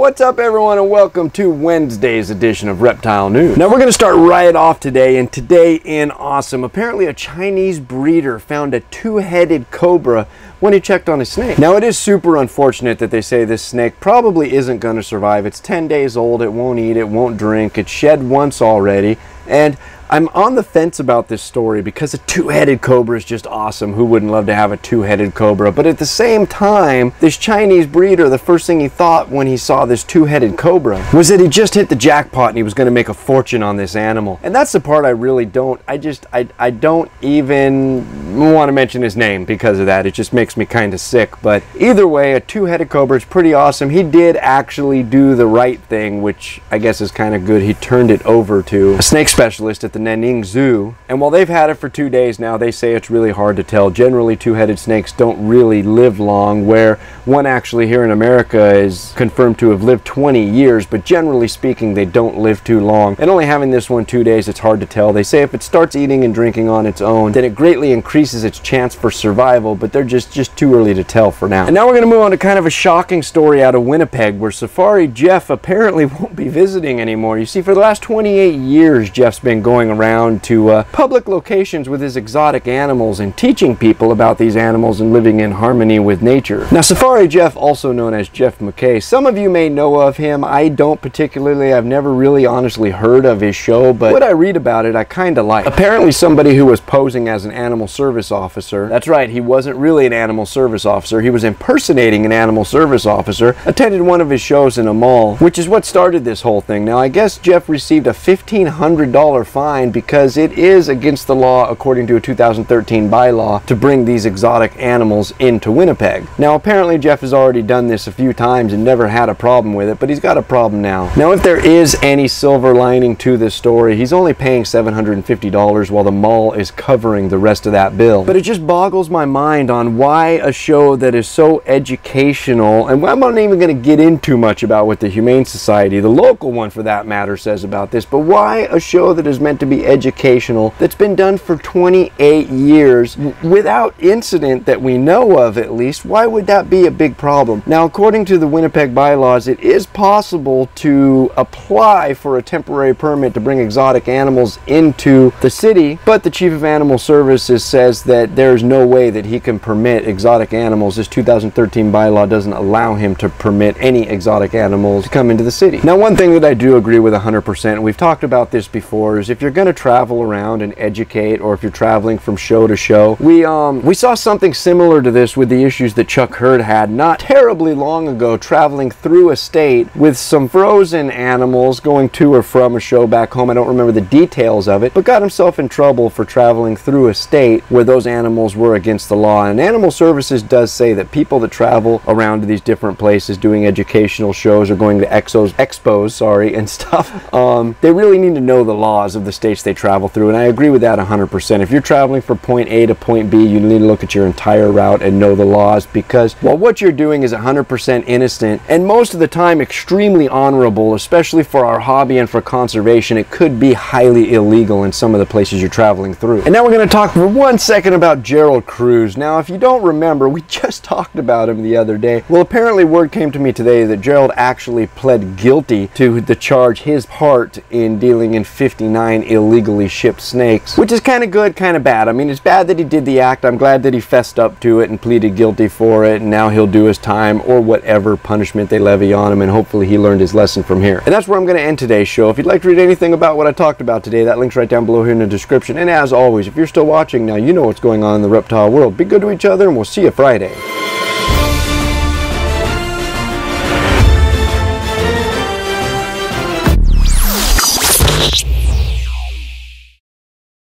what's up everyone, and welcome to Wednesday's edition of Reptile News. Now we're going to start right off today, and today in awesome. Apparently a Chinese breeder found a two-headed cobra when he checked on his snake. Now it is super unfortunate that they say this snake probably isn't going to survive. It's 10 days old, it won't eat, it won't drink, it's shed once already, and I'm on the fence about this story because a two-headed cobra is just awesome. Who wouldn't love to have a two-headed cobra? But at the same time, this Chinese breeder, the first thing he thought when he saw this two-headed cobra was that he just hit the jackpot and he was going to make a fortune on this animal. And that's the part I really don't, I don't even want to mention his name because of that. It just makes me kind of sick. But either way, a two-headed cobra is pretty awesome. He did actually do the right thing, which I guess is kind of good. He turned it over to a snake specialist at the Nanning Zoo, and while they've had it for 2 days now, they say it's really hard to tell. Generally, two-headed snakes don't really live long, where one actually here in America is confirmed to have lived 20 years, but generally speaking, they don't live too long. And only having this one 2 days, it's hard to tell. They say if it starts eating and drinking on its own, then it greatly increases its chance for survival, but they're just too early to tell for now. And now we're going to move on to kind of a shocking story out of Winnipeg, where Safari Jeff apparently won't be visiting anymore. You see, for the last 28 years, Jeff's been going around to public locations with his exotic animals and teaching people about these animals and living in harmony with nature. Now, Safari Jeff, also known as Jeff McKay, some of you may know of him. I don't particularly. I've never really honestly heard of his show, but what I read about it, I kind of like. Apparently somebody who was posing as an animal service officer, that's right, he wasn't really an animal service officer, he was impersonating an animal service officer, attended one of his shows in a mall, which is what started this whole thing. Now, I guess Jeff received a $1,500 fine because it is against the law, according to a 2013 bylaw, to bring these exotic animals into Winnipeg. Now, apparently Jeff has already done this a few times and never had a problem with it, but he's got a problem now. Now, if there is any silver lining to this story, he's only paying $750 while the mall is covering the rest of that bill. But it just boggles my mind on why a show that is so educational, and I'm not even going to get into much about what the Humane Society, the local one for that matter, says about this, but why a show that is meant to be educational, that's been done for 28 years without incident that we know of, at least, why would that be a big problem? Now, according to the Winnipeg bylaws, it is possible to apply for a temporary permit to bring exotic animals into the city, but the Chief of Animal Services says that there's no way that he can permit exotic animals. This 2013 bylaw doesn't allow him to permit any exotic animals to come into the city. Now, one thing that I do agree with 100%, and we've talked about this before, is if you're going to travel around and educate, or if you're traveling from show to show, we saw something similar to this with the issues that Chuck Hurd had not terribly long ago, traveling through a state with some frozen animals going to or from a show back home. I don't remember the details of it, but got himself in trouble for traveling through a state where those animals were against the law. And Animal Services does say that people that travel around to these different places doing educational shows or going to expos and stuff, they really need to know the laws of the states they travel through, and I agree with that 100%. If you're traveling from point A to point B, you need to look at your entire route and know the laws, because while what you're doing is 100% innocent and most of the time extremely honorable, especially for our hobby and for conservation, it could be highly illegal in some of the places you're traveling through. And now we're going to talk for 1 second about Gerald Cruz. Now, if you don't remember, we just talked about him the other day. Well, apparently word came to me today that Gerald actually pled guilty to the charge, his part in dealing in 59 illegally shipped snakes, which is kind of good, kind of bad. I mean, it's bad that he did the act. I'm glad that he fessed up to it and pleaded guilty for it, and now he'll do his time or whatever punishment they levy on him, and hopefully he learned his lesson from here. And that's where I'm going to end today's show. If you'd like to read anything about what I talked about today, that link's right down below here in the description. And as always, if you're still watching now, you know what's going on in the reptile world. Be good to each other, and we'll see you Friday.